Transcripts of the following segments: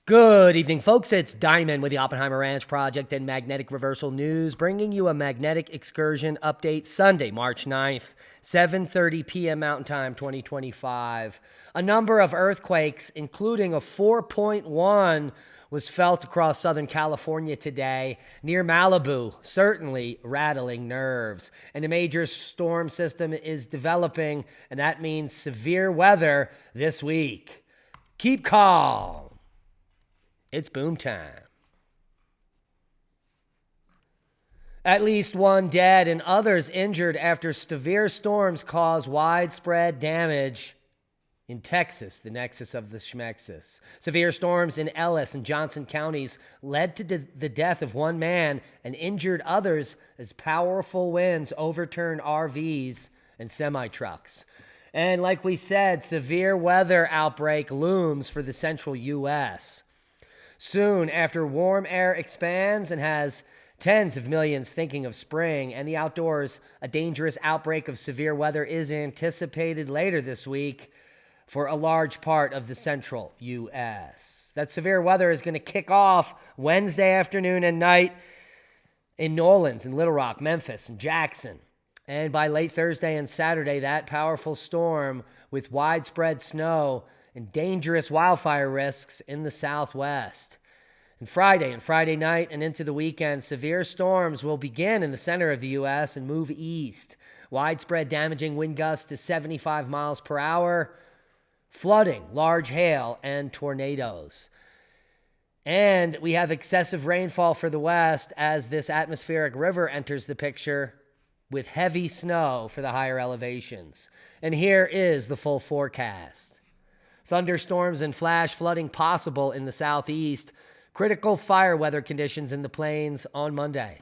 Good evening, folks. It's Diamond with the Oppenheimer Ranch Project and Magnetic Reversal News, bringing you a magnetic excursion update Sunday, March 9th, 7:30 p.m. Mountain Time, 2025. A number of earthquakes, including a 4.1, was felt across Southern California today, near Malibu, certainly rattling nerves. And a major storm system is developing, and that means severe weather this week. Keep calm. It's boom time. At least one dead and others injured after severe storms cause widespread damage in Texas, the nexus of the schmexis. Severe storms in Ellis and Johnson counties led to the death of one man and injured others as powerful winds overturned RVs and semi-trucks. And like we said, severe weather outbreak looms for the central U.S. Soon after warm air expands and has tens of millions thinking of spring and the outdoors, a dangerous outbreak of severe weather is anticipated later this week for a large part of the central U.S. That severe weather is going to kick off Wednesday afternoon and night in New Orleans, in Little Rock, Memphis, and Jackson. And by late Thursday and Saturday, that powerful storm with widespread snow and dangerous wildfire risks in the Southwest. And Friday night and into the weekend, severe storms will begin in the center of the U.S. and move east. Widespread damaging wind gusts to 75 miles per hour, flooding, large hail, and tornadoes. And we have excessive rainfall for the west as this atmospheric river enters the picture with heavy snow for the higher elevations. And here is the full forecast. Thunderstorms and flash flooding possible in the southeast. Critical fire weather conditions in the plains on Monday.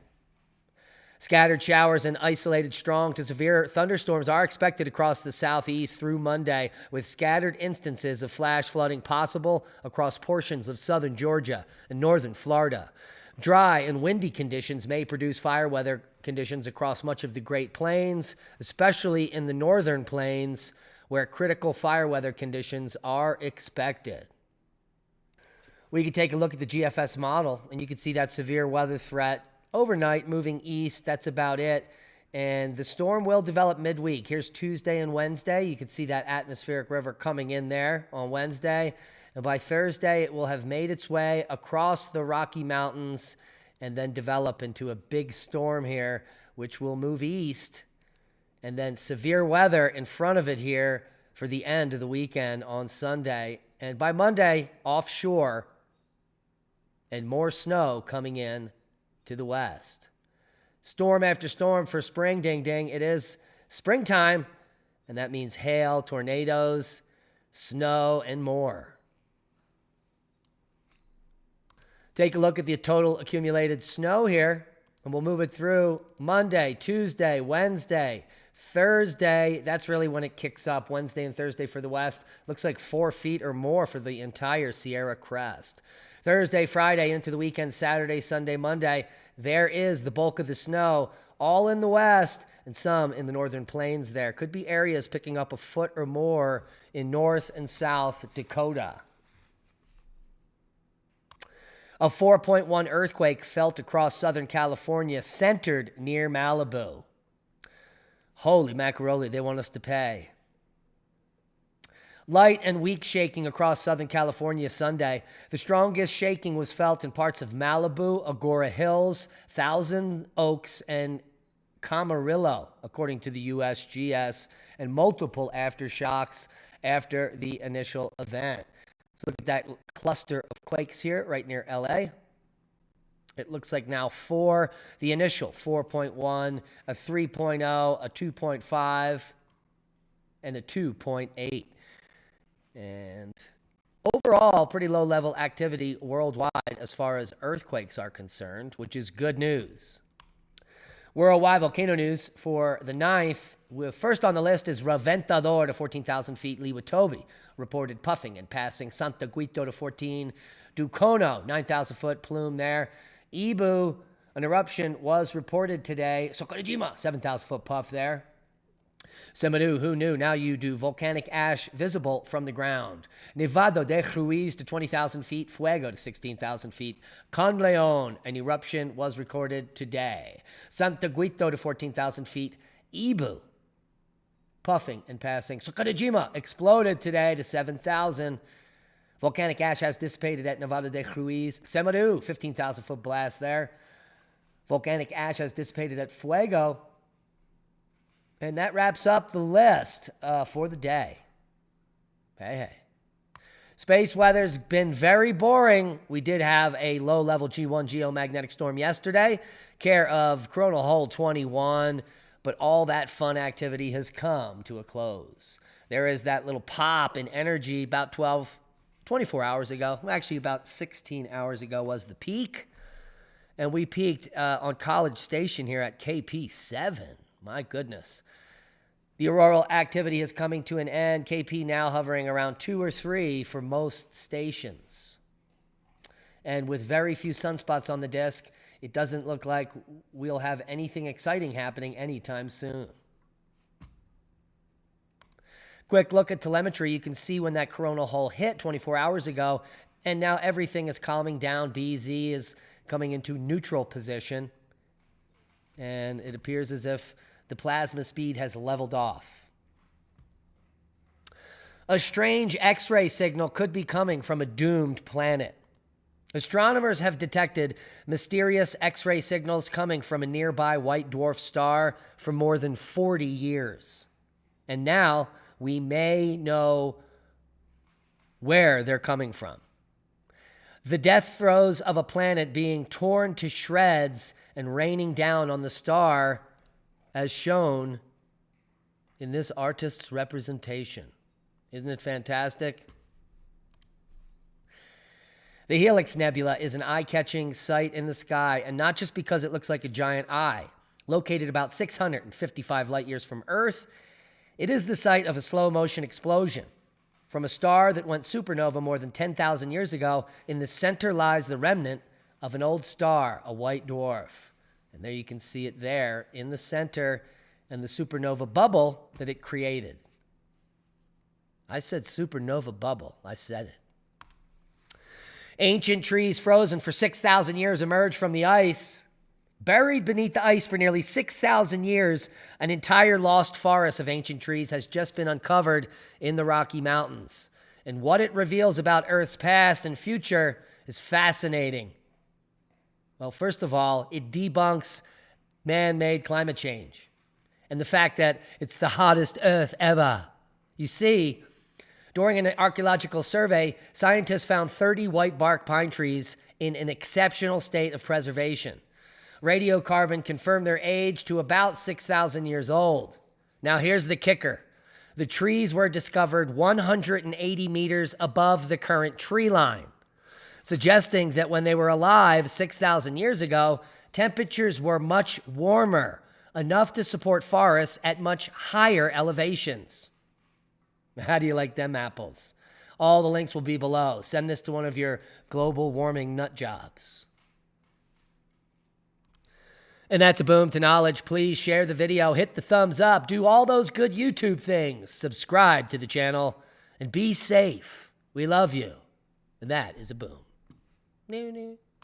Scattered showers and isolated strong to severe thunderstorms are expected across the southeast through Monday, with scattered instances of flash flooding possible across portions of southern Georgia and northern Florida. Dry and windy conditions may produce fire weather conditions across much of the Great Plains, especially in the northern plains, where critical fire weather conditions are expected. We could take a look at the GFS model, and you can see that severe weather threat overnight moving east. That's about it. And the storm will develop midweek. Here's Tuesday and Wednesday. You can see that atmospheric river coming in there on Wednesday. And by Thursday, it will have made its way across the Rocky Mountains and then develop into a big storm here, which will move east. And then severe weather in front of it here for the end of the weekend on Sunday. And by Monday, offshore and more snow coming in to the west. Storm after storm for spring, ding, ding. It is springtime, and that means hail, tornadoes, snow, and more. Take a look at the total accumulated snow here, and we'll move it through Monday, Tuesday, Wednesday, Thursday. That's really when it kicks up. Wednesday and Thursday for the west. Looks like 4 feet or more for the entire Sierra Crest. Thursday, Friday, into the weekend, Saturday, Sunday, Monday. There is the bulk of the snow, all in the west and some in the northern plains there. Could be areas picking up a foot or more in North and South Dakota. A 4.1 earthquake felt across Southern California, centered near Malibu. Holy macaroni, they want us to pay. Light and weak shaking across Southern California Sunday. The strongest shaking was felt in parts of Malibu, Agora Hills, Thousand Oaks, and Camarillo, according to the USGS, and multiple aftershocks after the initial event. Let's look at that cluster of quakes here right near LA. It looks like now 4, the initial 4.1, a 3.0, a 2.5, and a 2.8. And overall, pretty low-level activity worldwide as far as earthquakes are concerned, which is good news. Worldwide volcano news for the 9th. First on the list is Reventador to 14,000 feet. Liwatobi reported puffing and passing. Santa Guito to 14. Ducono, 9,000-foot plume there. Ibu, an eruption was reported today. Sokorajima, 7,000-foot puff there. Semanu, who knew? Now you do. Volcanic ash visible from the ground. Nevado de Ruiz to 20,000 feet. Fuego to 16,000 feet. Con Leon, an eruption was recorded today. Santa Guito to 14,000 feet. Ibu, puffing and passing. Sakurajima exploded today to 7,000. Volcanic ash has dissipated at Nevado de Ruiz. Semanu, 15,000 foot blast there. Volcanic ash has dissipated at Fuego. And that wraps up the list for the day. Hey. Space weather's been very boring. We did have a low-level G1 geomagnetic storm yesterday, care of coronal hole 21, but all that fun activity has come to a close. There is that little pop in energy about 24 hours ago. Actually, about 16 hours ago was the peak. And we peaked on College Station here at KP7. My goodness. The auroral activity is coming to an end. KP now hovering around 2 or 3 for most stations. And with very few sunspots on the disk, it doesn't look like we'll have anything exciting happening anytime soon. Quick look at telemetry. You can see when that coronal hole hit 24 hours ago, and now everything is calming down. BZ is coming into neutral position, and it appears as if the plasma speed has leveled off. A strange X-ray signal could be coming from a doomed planet. Astronomers have detected mysterious X-ray signals coming from a nearby white dwarf star for more than 40 years. And now we may know where they're coming from. The death throes of a planet being torn to shreds and raining down on the star as shown in this artist's representation. Isn't it fantastic? The Helix Nebula is an eye-catching sight in the sky, and not just because it looks like a giant eye. Located about 655 light-years from Earth, it is the site of a slow-motion explosion. From a star that went supernova more than 10,000 years ago, in the center lies the remnant of an old star, a white dwarf. And there you can see it there in the center and the supernova bubble that it created. I said supernova bubble. I said it. Ancient trees frozen for 6,000 years emerged from the ice. Buried beneath the ice for nearly 6,000 years, an entire lost forest of ancient trees has just been uncovered in the Rocky Mountains. And what it reveals about Earth's past and future is fascinating. Well, first of all, it debunks man-made climate change and the fact that it's the hottest Earth ever. You see, during an archaeological survey, scientists found 30 white bark pine trees in an exceptional state of preservation. Radiocarbon confirmed their age to about 6,000 years old. Now, here's the kicker. The trees were discovered 180 meters above the current tree line, suggesting that when they were alive 6,000 years ago, temperatures were much warmer, enough to support forests at much higher elevations. How do you like them apples? All the links will be below. Send this to one of your global warming nut jobs. And that's a boom to knowledge. Please share the video, hit the thumbs up, do all those good YouTube things, subscribe to the channel, and be safe. We love you. And that is a boom. New.